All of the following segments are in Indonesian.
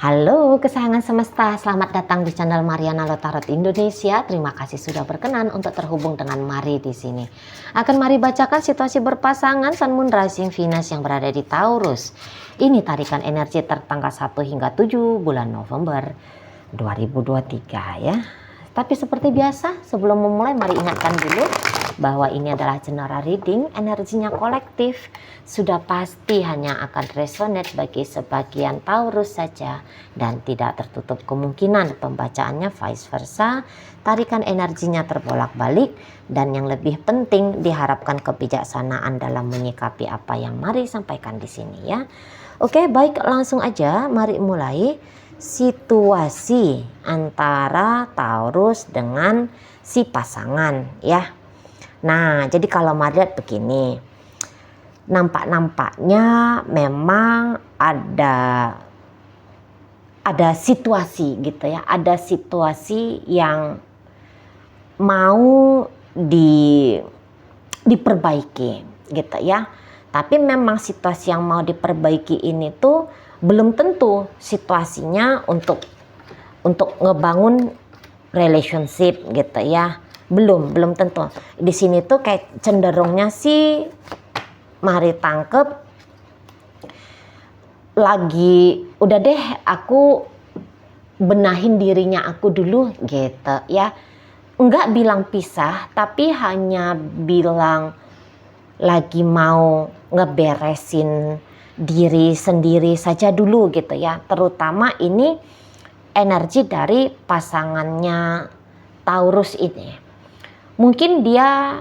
Halo kesayangan semesta, selamat datang di channel Mariana Lotarot Indonesia. Terima kasih sudah berkenan untuk terhubung dengan Mari di sini. Akan Mari bacakan situasi berpasangan Sun Moon Rising Venus yang berada di Taurus. Ini tarikan energi tertanggal 1 hingga 7 bulan November 2023 ya. Tapi seperti biasa, sebelum memulai mari ingatkan dulu bahwa ini adalah general reading, energinya kolektif, sudah pasti hanya akan resonate bagi sebagian Taurus saja dan tidak tertutup kemungkinan pembacaannya vice versa. Tarikan energinya terbolak-balik dan yang lebih penting diharapkan kebijaksanaan dalam menyikapi apa yang Mari sampaikan di sini ya. Oke, baik, langsung aja mari mulai. Situasi antara Taurus dengan si pasangan ya. Nah, jadi kalau Mari lihat begini, nampaknya memang ada situasi gitu ya, ada situasi yang mau diperbaiki gitu ya. Tapi memang situasi yang mau diperbaiki ini tuh belum tentu situasinya untuk ngebangun relationship gitu ya. Belum tentu. Di sini tuh kayak cenderungnya sih Mari tangkep lagi udah deh aku benahin dirinya aku dulu gitu ya. Enggak bilang pisah tapi hanya bilang lagi mau ngeberesin diri sendiri saja dulu gitu ya. Terutama ini energi dari pasangannya Taurus ini. Mungkin dia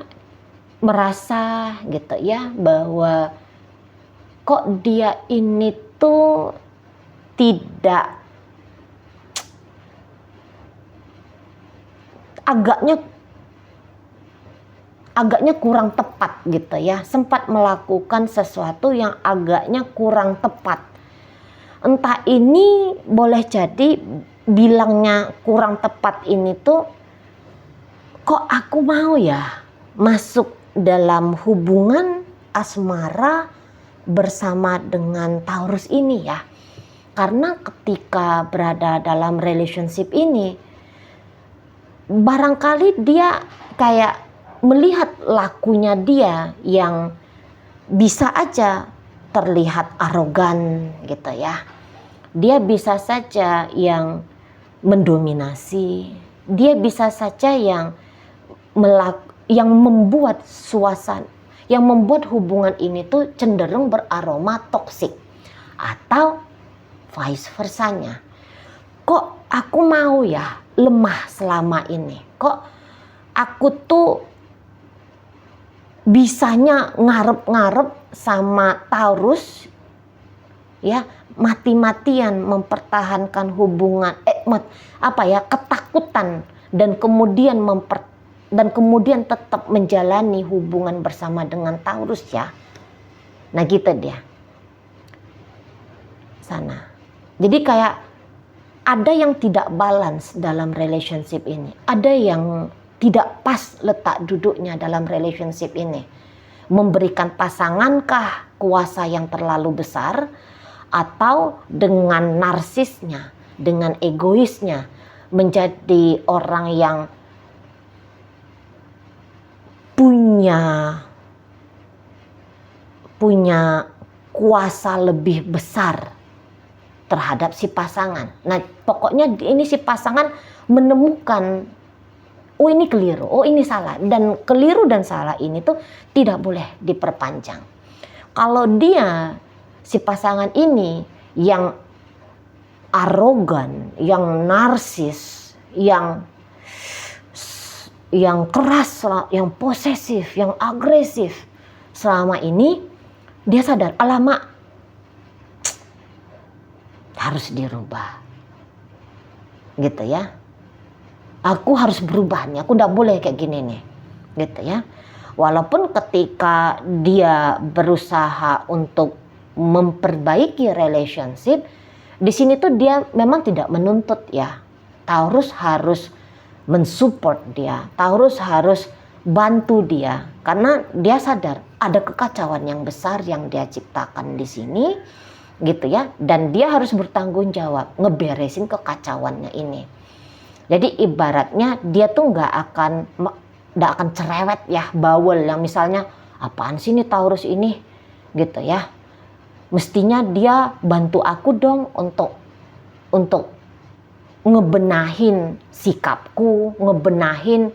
merasa gitu ya bahwa kok dia ini tuh tidak agaknya kurang tepat gitu ya, sempat melakukan sesuatu yang agaknya kurang tepat. Entah ini boleh jadi bilangnya kurang tepat ini tuh, kok aku mau ya masuk dalam hubungan asmara bersama dengan Taurus ini ya. Karena ketika berada dalam relationship ini, barangkali dia kayak melihat lakunya dia yang bisa aja terlihat arogan gitu ya. Dia bisa saja yang mendominasi, dia bisa saja yang membuat suasana, yang membuat hubungan ini tuh cenderung beraroma toksik atau vice versanya. Kok aku mau ya lemah selama ini? Kok aku tuh bisanya ngarep-ngarep sama Taurus ya, mati-matian mempertahankan hubungan ketakutan dan kemudian tetap menjalani hubungan bersama dengan Taurus ya. Nah gitu dia sana. Jadi kayak ada yang tidak balance dalam relationship ini, ada yang tidak pas letak duduknya dalam relationship ini. Memberikan pasangankah kuasa yang terlalu besar, atau dengan narsisnya, dengan egoisnya menjadi orang yang punya kuasa lebih besar terhadap si pasangan. Nah, pokoknya ini si pasangan menemukan oh ini keliru, oh ini salah. Dan keliru dan salah ini tuh tidak boleh diperpanjang. Kalau dia, si pasangan ini yang arogan, yang narsis, yang keras, yang posesif, yang agresif, selama ini dia sadar, alamak harus dirubah. Gitu ya. Aku harus berubah nih, aku gak boleh kayak gini nih, gitu ya. Walaupun ketika dia berusaha untuk memperbaiki relationship, di sini tuh dia memang tidak menuntut ya. Taurus harus mensupport dia, Taurus harus bantu dia, karena dia sadar ada kekacauan yang besar yang dia ciptakan di sini, gitu ya, dan dia harus bertanggung jawab ngeberesin kekacauannya ini. Jadi ibaratnya dia tuh nggak akan cerewet ya, bawel yang misalnya apaan sih ini Taurus ini gitu ya. Mestinya dia bantu aku dong untuk ngebenahin sikapku, ngebenahin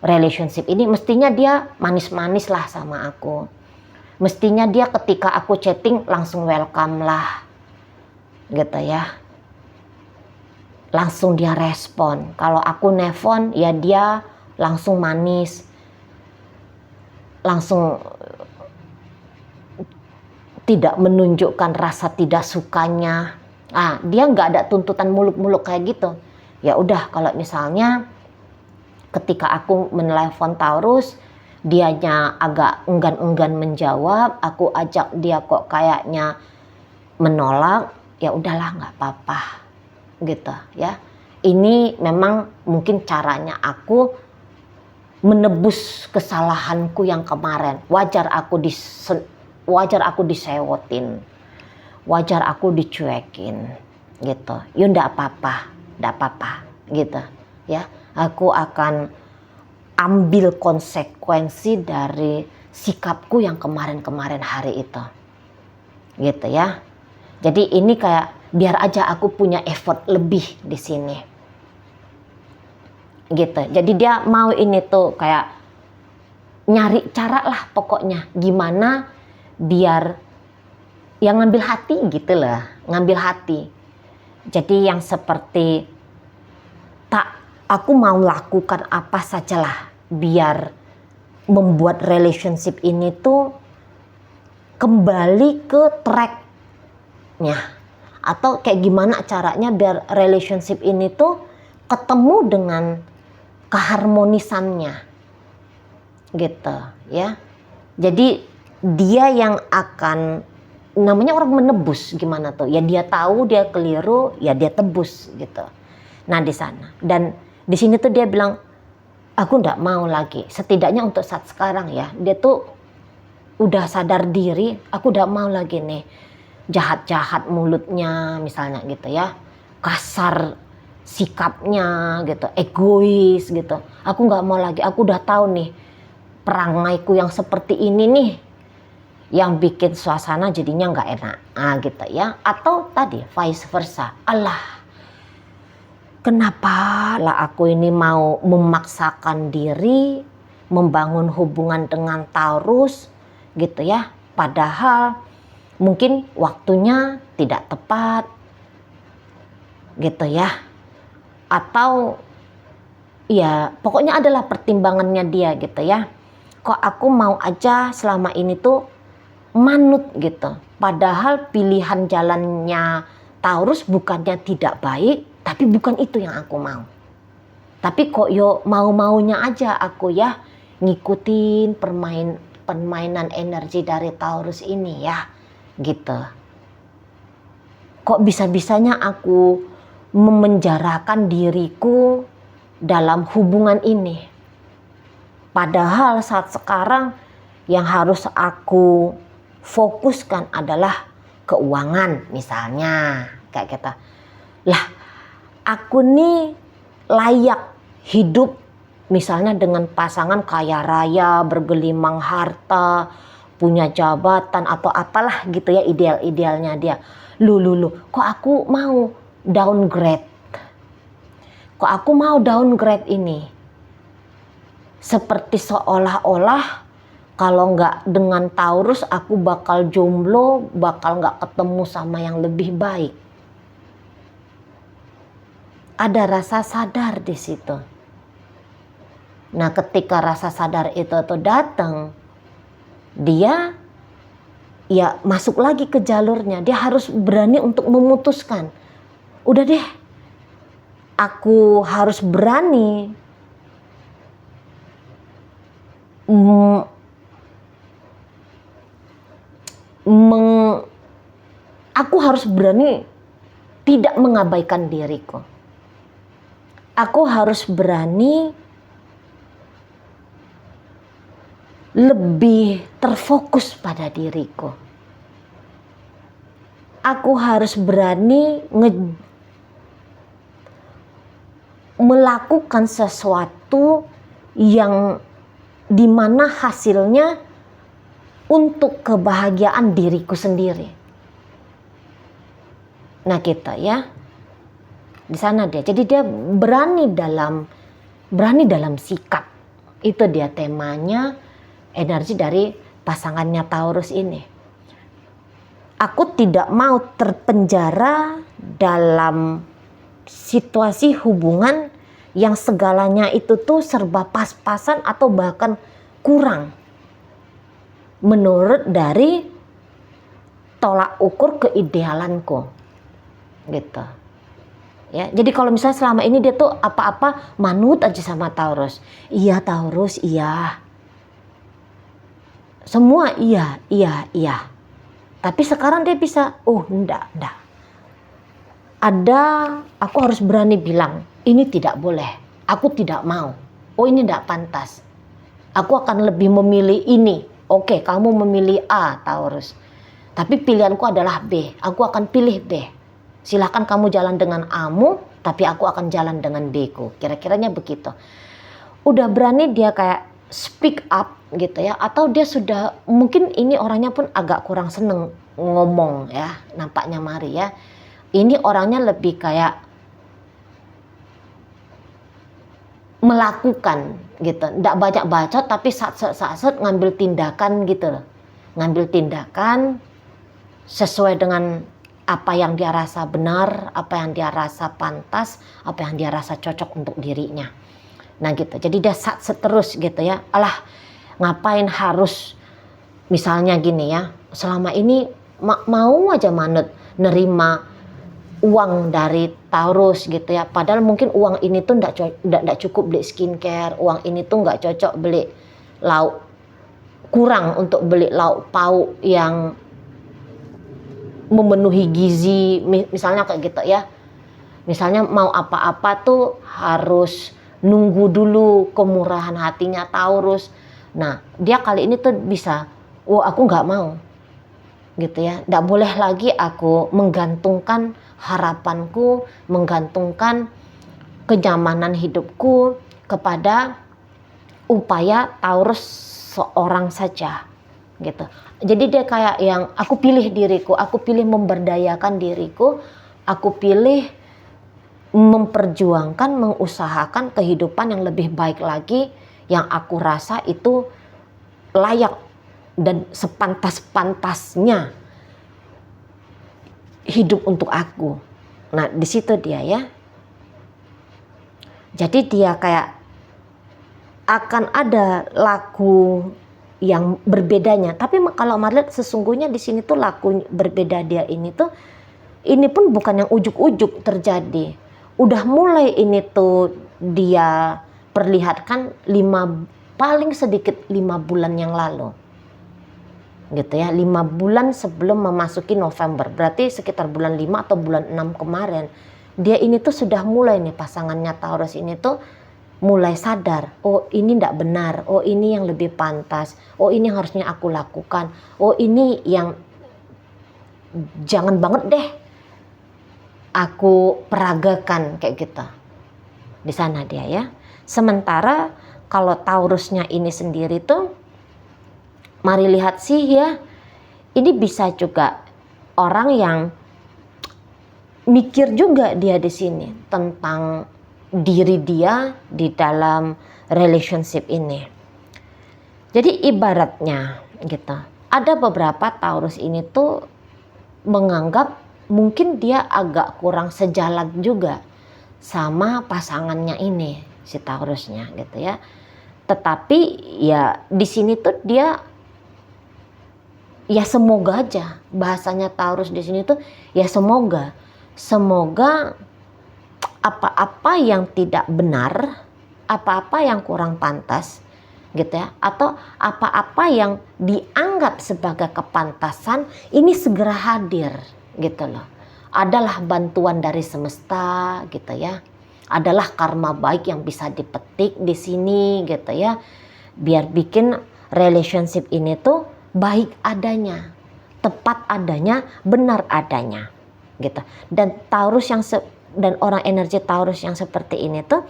relationship ini. Mestinya dia manis-manis lah sama aku. Mestinya dia ketika aku chatting langsung welcome lah, gitu ya. Langsung dia respon. Kalau aku nelfon ya dia langsung manis, langsung tidak menunjukkan rasa tidak sukanya. Dia nggak ada tuntutan muluk-muluk kayak gitu. Ya udah, kalau misalnya ketika aku menelpon Taurus, dianya agak enggan-enggan menjawab, aku ajak dia kok kayaknya menolak, ya udahlah nggak apa-apa gitu ya. Ini memang mungkin caranya aku menebus kesalahanku yang kemarin. Wajar aku disewotin, wajar aku dicuekin gitu. Ya nggak apa-apa gitu ya. Aku akan ambil konsekuensi dari sikapku yang kemarin-kemarin hari itu, gitu ya. Jadi ini kayak biar aja aku punya effort lebih di sini, gitu. Jadi dia mau ini tuh kayak nyari cara lah pokoknya gimana biar yang ngambil hati gitu lah, ngambil hati. Jadi yang seperti aku mau lakukan apa sajalah biar membuat relationship ini tuh kembali ke tracknya, atau kayak gimana caranya biar relationship ini tuh ketemu dengan keharmonisannya gitu ya. Jadi dia yang akan, namanya orang menebus, gimana tuh ya, dia tahu dia keliru ya dia tebus gitu. Nah di sana, dan di sini tuh dia bilang aku nggak mau lagi, setidaknya untuk saat sekarang ya, dia tuh udah sadar diri, aku nggak mau lagi nih jahat-jahat mulutnya misalnya gitu ya, kasar sikapnya gitu, egois gitu. Aku nggak mau lagi, aku udah tahu nih perangaiku yang seperti ini nih yang bikin suasana jadinya nggak enak gitu ya. Atau tadi vice versa, Allah, kenapa lah aku ini mau memaksakan diri membangun hubungan dengan Taurus gitu ya, padahal mungkin waktunya tidak tepat gitu ya. Atau ya pokoknya adalah pertimbangannya dia gitu ya. Kok aku mau aja selama ini tuh manut gitu, padahal pilihan jalannya Taurus bukannya tidak baik, tapi bukan itu yang aku mau. Tapi kok mau-maunya aja aku ya ngikutin permainan energi dari Taurus ini ya gitu. Kok bisa-bisanya aku memenjarakan diriku dalam hubungan ini, padahal saat sekarang yang harus aku fokuskan adalah keuangan misalnya kayak gitu. Lah aku nih layak hidup misalnya dengan pasangan kaya raya, bergelimang harta, punya jabatan atau apalah gitu ya, ideal-idealnya dia. Lu, kok aku mau downgrade? Kok aku mau downgrade ini? Seperti seolah-olah kalau nggak dengan Taurus aku bakal jomblo, bakal nggak ketemu sama yang lebih baik. Ada rasa sadar di situ. Nah, ketika rasa sadar itu tuh datang, dia ya masuk lagi ke jalurnya. Dia harus berani untuk memutuskan. Udah deh, aku harus berani aku harus berani tidak mengabaikan diriku. Aku harus berani lebih terfokus pada diriku. aku harus berani melakukan sesuatu yang dimana hasilnya untuk kebahagiaan diriku sendiri. Nah gitu ya, di sana dia. Jadi dia berani dalam sikap. Itu dia temanya energi dari pasangannya Taurus ini. Aku tidak mau terpenjara dalam situasi hubungan yang segalanya itu tuh serba pas-pasan atau bahkan kurang menurut dari tolak ukur keidealanku gitu ya. Jadi kalau misalnya selama ini dia tuh apa-apa manut aja sama Taurus, iya Taurus, iya semua, iya, tapi sekarang dia bisa, oh enggak, aku harus berani bilang ini tidak boleh, aku tidak mau, oh ini enggak pantas, aku akan lebih memilih ini. Oke, kamu memilih A, Taurus. Tapi pilihanku adalah B. Aku akan pilih B. Silahkan kamu jalan dengan A-mu, tapi aku akan jalan dengan B-ku. Kira-kiranya begitu. Udah berani dia kayak speak up gitu ya. Atau dia sudah, mungkin ini orangnya pun agak kurang seneng ngomong ya. Nampaknya Mari ya. Ini orangnya lebih kayak melakukan gitu, nggak banyak bacot tapi saat ngambil tindakan gitu loh, ngambil tindakan sesuai dengan apa yang dia rasa benar, apa yang dia rasa pantas, apa yang dia rasa cocok untuk dirinya. Nah gitu, jadi dia terus gitu ya, alah ngapain harus misalnya gini ya, selama ini mau aja manut nerima uang dari Taurus gitu ya, padahal mungkin uang ini tuh nggak cukup beli skincare, uang ini tuh nggak cocok beli lauk, kurang untuk beli lauk pauk yang memenuhi gizi misalnya kayak gitu ya. Misalnya mau apa-apa tuh harus nunggu dulu kemurahan hatinya Taurus. Nah dia kali ini tuh bisa, oh aku nggak mau gitu ya, nggak boleh lagi aku menggantungkan harapanku, menggantungkan kenyamanan hidupku kepada upaya Taurus seorang saja gitu. Jadi dia kayak yang aku pilih diriku, aku pilih memberdayakan diriku, aku pilih memperjuangkan, mengusahakan kehidupan yang lebih baik lagi, yang aku rasa itu layak dan sepantas-pantasnya hidup untuk aku. Nah di situ dia ya. Jadi dia kayak akan ada laku yang berbedanya. Tapi kalau melihat sesungguhnya di sini tuh laku berbeda dia ini tuh, ini pun bukan yang ujuk-ujuk terjadi. Udah mulai ini tuh dia perlihatkan paling sedikit 5 bulan yang lalu. Gitu ya, 5 bulan sebelum memasuki November, berarti sekitar bulan 5 atau bulan 6 kemarin, dia ini tuh sudah mulai nih, pasangannya Taurus ini tuh mulai sadar, oh ini tidak benar, oh ini yang lebih pantas, oh ini yang harusnya aku lakukan, oh ini yang jangan banget deh aku peragakan kayak gitu. Di sana dia ya. Sementara kalau Taurusnya ini sendiri tuh, mari lihat sih ya, ini bisa juga orang yang mikir juga dia di sini tentang diri dia di dalam relationship ini. Jadi ibaratnya gitu, ada beberapa Taurus ini tuh menganggap mungkin dia agak kurang sejalan juga sama pasangannya ini, si Taurusnya gitu ya. Tetapi ya di sini tuh dia ya semoga aja, bahasanya Taurus di sini tuh ya semoga apa-apa yang tidak benar, apa-apa yang kurang pantas gitu ya, atau apa-apa yang dianggap sebagai kepantasan ini segera hadir gitu loh. Adalah bantuan dari semesta gitu ya. Adalah karma baik yang bisa dipetik di sini gitu ya. Biar bikin relationship ini tuh baik adanya, tepat adanya, benar adanya gitu. Dan dan orang energi Taurus yang seperti ini tuh,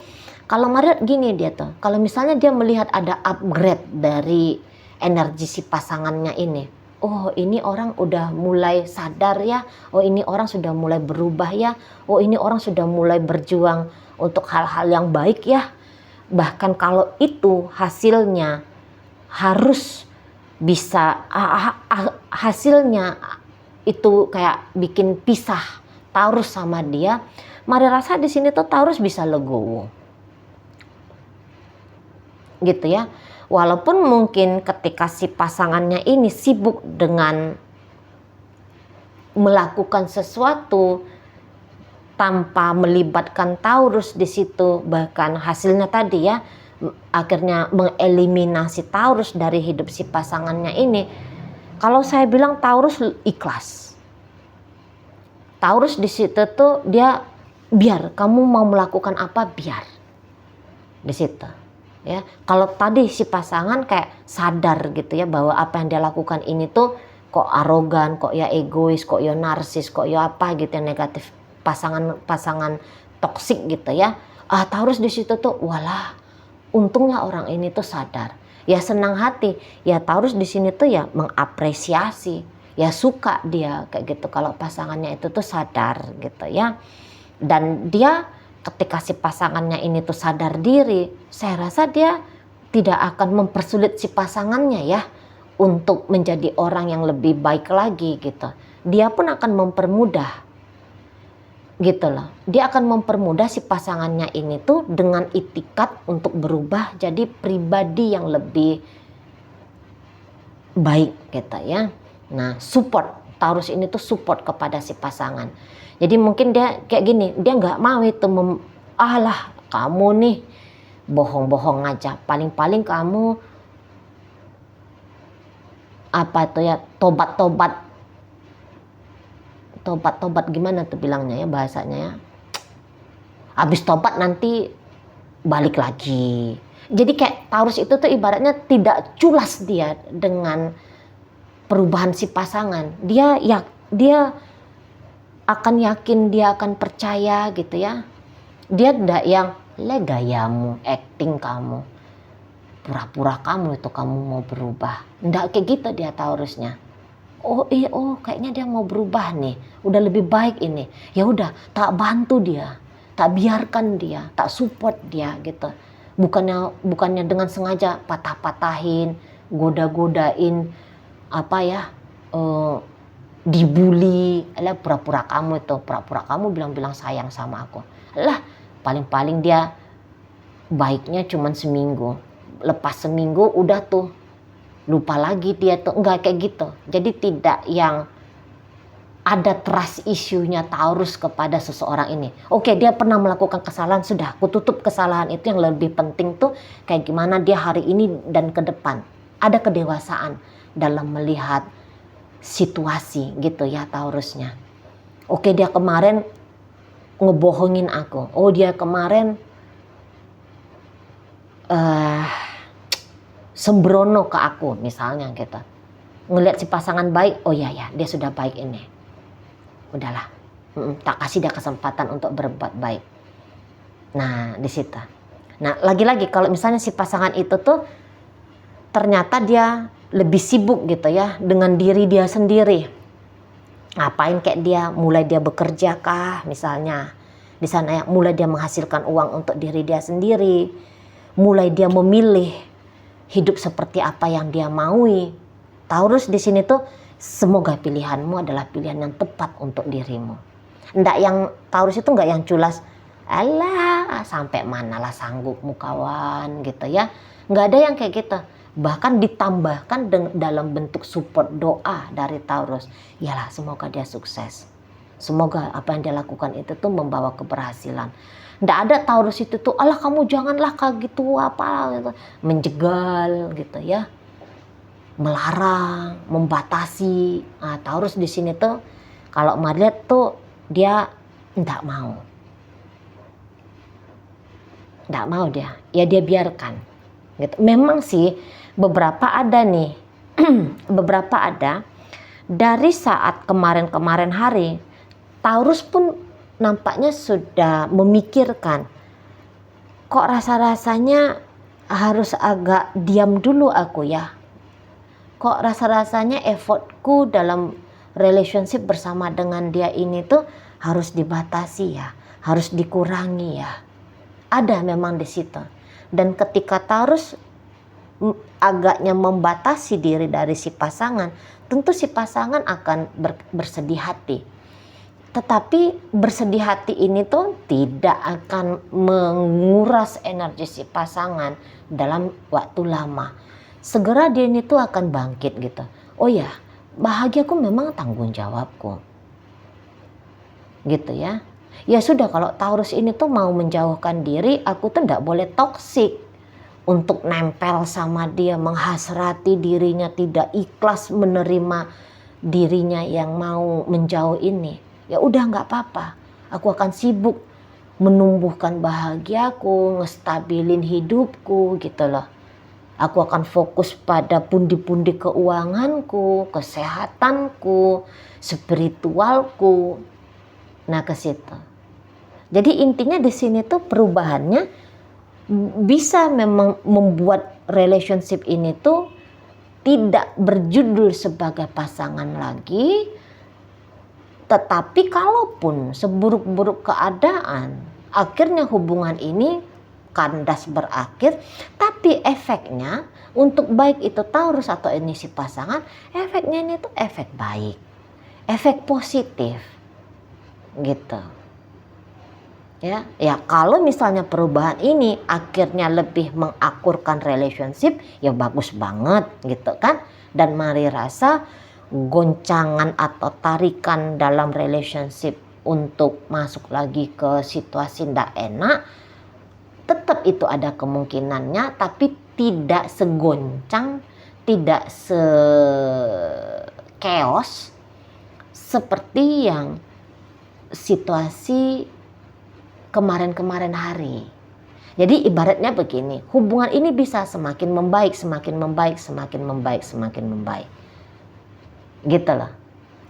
kalau Maria gini dia tuh, kalau misalnya dia melihat ada upgrade dari energi si pasangannya ini, oh ini orang udah mulai sadar ya, oh ini orang sudah mulai berubah ya, oh ini orang sudah mulai berjuang untuk hal-hal yang baik ya. Bahkan kalau itu hasilnya harus bisa hasilnya itu kayak bikin pisah Taurus sama dia, Maria rasa di sini tuh Taurus bisa legowo gitu ya. Walaupun mungkin ketika si pasangannya ini sibuk dengan melakukan sesuatu tanpa melibatkan Taurus di situ, bahkan hasilnya tadi ya akhirnya mengeliminasi Taurus dari hidup si pasangannya ini. Kalau saya bilang Taurus ikhlas. Taurus di situ tuh dia biar kamu mau melakukan apa biar di situ. Ya, kalau tadi si pasangan kayak sadar gitu ya bahwa apa yang dia lakukan ini tuh kok arogan, kok ya egois, kok ya narsis, kok ya apa gitu yang negatif, pasangan toksik gitu ya. Taurus di situ tuh walah, untunglah orang ini tuh sadar. Ya senang hati. Ya Taurus di sini tuh ya mengapresiasi. Ya suka dia kayak gitu kalau pasangannya itu tuh sadar gitu ya. Dan dia ketika si pasangannya ini tuh sadar diri, saya rasa dia tidak akan mempersulit si pasangannya ya untuk menjadi orang yang lebih baik lagi gitu. Dia pun akan mempermudah gitu loh. Dia akan mempermudah si pasangannya ini tuh dengan itikat untuk berubah jadi pribadi yang lebih baik gitu ya. Nah, support Taurus ini tuh support kepada si pasangan. Jadi mungkin dia kayak gini, dia nggak mau itu alah kamu nih bohong-bohong aja. Paling-paling kamu apa tuh ya tobat gimana tuh bilangnya ya bahasanya ya. Habis tobat nanti balik lagi. Jadi kayak Taurus itu tuh ibaratnya tidak culas dia dengan perubahan si pasangan. Dia akan yakin, dia akan percaya gitu ya. Dia tidak yang gayamu, acting kamu, pura-pura kamu itu kamu mau berubah. Tidak kayak gitu dia Taurusnya. Oh kayaknya dia mau berubah nih, udah lebih baik ini. Ya udah, tak bantu dia, tak biarkan dia, tak support dia gitu. Bukannya dengan sengaja patah-patahin, goda-godain, apa ya, dibully. Pura-pura kamu bilang-bilang sayang sama aku. Paling-paling dia baiknya cuman seminggu. Lepas seminggu udah tuh lupa lagi dia tuh. Enggak kayak gitu. Jadi tidak yang ada trust issue-nya Taurus kepada seseorang ini. Oke, dia pernah melakukan kesalahan, sudah aku tutup kesalahan itu. Yang lebih penting tuh kayak gimana dia hari ini dan ke depan. Ada kedewasaan dalam melihat situasi gitu ya Taurusnya. Oke, dia kemarin ngebohongin aku. Oh, dia kemarin sembrono ke aku misalnya gitu. Ngelihat si pasangan baik, oh ya dia sudah baik ini. Udahlah, tak kasih dia kesempatan untuk berbuat baik. Nah, di situ. Nah, lagi-lagi kalau misalnya si pasangan itu tuh ternyata dia lebih sibuk gitu ya dengan diri dia sendiri. Ngapain kayak dia, mulai dia bekerja kah misalnya. Di sana ya, mulai dia menghasilkan uang untuk diri dia sendiri. Mulai dia memilih hidup seperti apa yang dia maui. Taurus di sini tuh semoga pilihanmu adalah pilihan yang tepat untuk dirimu. Nggak yang Taurus itu nggak yang culas, alah sampai manalah sanggupmu kawan gitu ya. Nggak ada yang kayak gitu. Bahkan ditambahkan dalam bentuk support doa dari Taurus. Yalah, semoga dia sukses. Semoga apa yang dia lakukan itu tuh membawa keberhasilan. Nggak ada Taurus itu tuh, alah kamu janganlah kayak gitu apa gitu. Menjegal gitu ya. Melarang, membatasi. Nah, Taurus di sini tuh kalau melihat tuh dia nggak mau. Nggak mau dia. Ya dia biarkan. Gitu. Memang sih beberapa ada nih, beberapa ada dari saat kemarin-kemarin hari, Taurus pun nampaknya sudah memikirkan, kok rasa-rasanya harus agak diam dulu aku ya. Kok rasa-rasanya effortku dalam relationship bersama dengan dia ini tuh harus dibatasi ya, harus dikurangi ya. Ada memang di situ. Dan ketika Taurus agaknya membatasi diri dari si pasangan, tentu si pasangan akan bersedih hati. Tetapi bersedih hati ini tuh tidak akan menguras energi si pasangan dalam waktu lama. Segera dia ini tuh akan bangkit gitu. Oh ya, bahagiaku memang tanggung jawabku. Gitu ya. Ya sudah, kalau Taurus ini tuh mau menjauhkan diri, aku tuh enggak boleh toksik untuk nempel sama dia, menghasrati dirinya, tidak ikhlas menerima dirinya yang mau menjauh ini. Ya udah, nggak apa-apa. Aku akan sibuk menumbuhkan bahagiaku, ngestabilin hidupku gitu loh. Aku akan fokus pada pundi-pundi keuanganku, kesehatanku, spiritualku. Nah, ke situ. Jadi intinya di sini tuh perubahannya bisa memang membuat relationship ini tuh tidak berjudul sebagai pasangan lagi. Tetapi kalaupun seburuk-buruk keadaan, akhirnya hubungan ini kandas berakhir, tapi efeknya untuk baik itu Taurus atau ini si pasangan, efeknya ini tuh efek baik, efek positif gitu. Ya kalau misalnya perubahan ini akhirnya lebih mengakurkan relationship, ya bagus banget gitu kan. Dan mari rasa goncangan atau tarikan dalam relationship untuk masuk lagi ke situasi tidak enak, tetap itu ada kemungkinannya, tapi tidak segoncang, tidak se-chaos seperti yang situasi kemarin-kemarin hari. Jadi ibaratnya begini, hubungan ini bisa semakin membaik, semakin membaik, semakin membaik, semakin membaik. Gitu loh.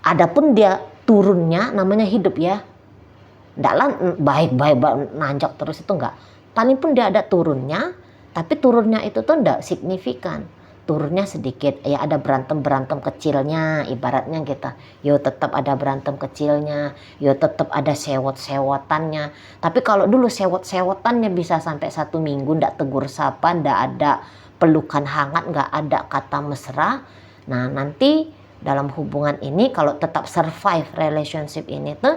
Adapun dia turunnya namanya hidup ya. Nggak baik-baik nanjak terus, itu enggak. Paling pun dia ada turunnya, tapi turunnya itu tuh enggak signifikan. Turunnya sedikit, ya ada berantem-berantem kecilnya, ibaratnya gitu. Yo tetap ada berantem kecilnya, yo tetap ada sewot-sewotannya. Tapi kalau dulu sewot-sewotannya bisa sampai 1 minggu, ndak tegur sapa, ndak ada pelukan hangat, nggak ada kata mesra. Nah nanti dalam hubungan ini kalau tetap survive relationship ini tuh,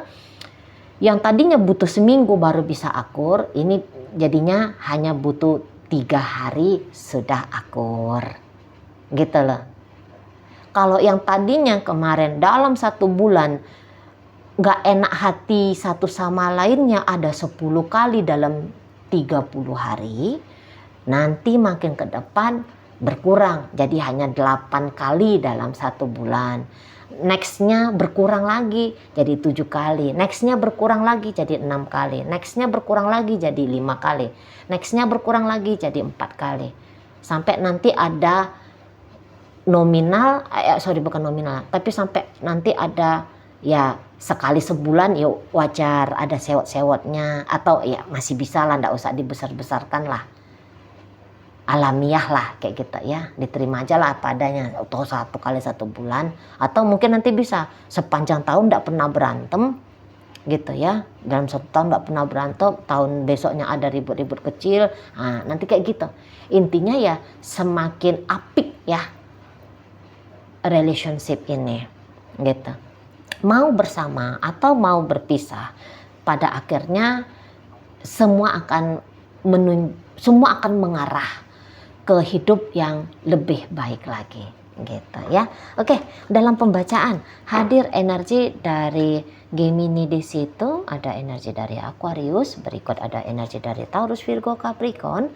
yang tadinya butuh seminggu baru bisa akur, ini jadinya hanya butuh 3 hari sudah akur. Gitu loh. Kalau yang tadinya kemarin dalam 1 bulan gak enak hati satu sama lainnya ada 10 kali dalam 30 hari, nanti makin ke depan berkurang jadi hanya 8 kali dalam 1 bulan. Nextnya berkurang lagi jadi 7 kali, nextnya berkurang lagi jadi 6 kali, nextnya berkurang lagi jadi 5 kali, nextnya berkurang lagi jadi 4 kali, sampai nanti ada nominal, bukan nominal, tapi sampai nanti ada ya sekali sebulan ya wajar ada sewot-sewotnya, atau ya masih bisa lah, ndak usah dibesar-besarkan lah, alamiah lah kayak gitu ya, diterima aja lah apa adanya, atau 1 kali 1 bulan, atau mungkin nanti bisa sepanjang tahun ndak pernah berantem gitu ya, dalam 1 tahun ndak pernah berantem, tahun besoknya ada ribut-ribut kecil, nah, nanti kayak gitu. Intinya ya semakin apik ya relationship ini gitu. Mau bersama atau mau berpisah, pada akhirnya semua akan mengarah ke hidup yang lebih baik lagi gitu ya. Oke, dalam pembacaan hadir energi dari Gemini, di situ ada energi dari Aquarius, berikut ada energi dari Taurus, Virgo, Capricorn.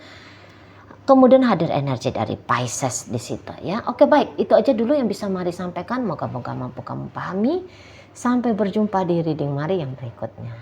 Kemudian hadir energi dari Pisces di situ ya. Oke, baik, itu aja dulu yang bisa Mari sampaikan. Moga-moga mampu kamu pahami. Sampai berjumpa di reading Mari yang berikutnya.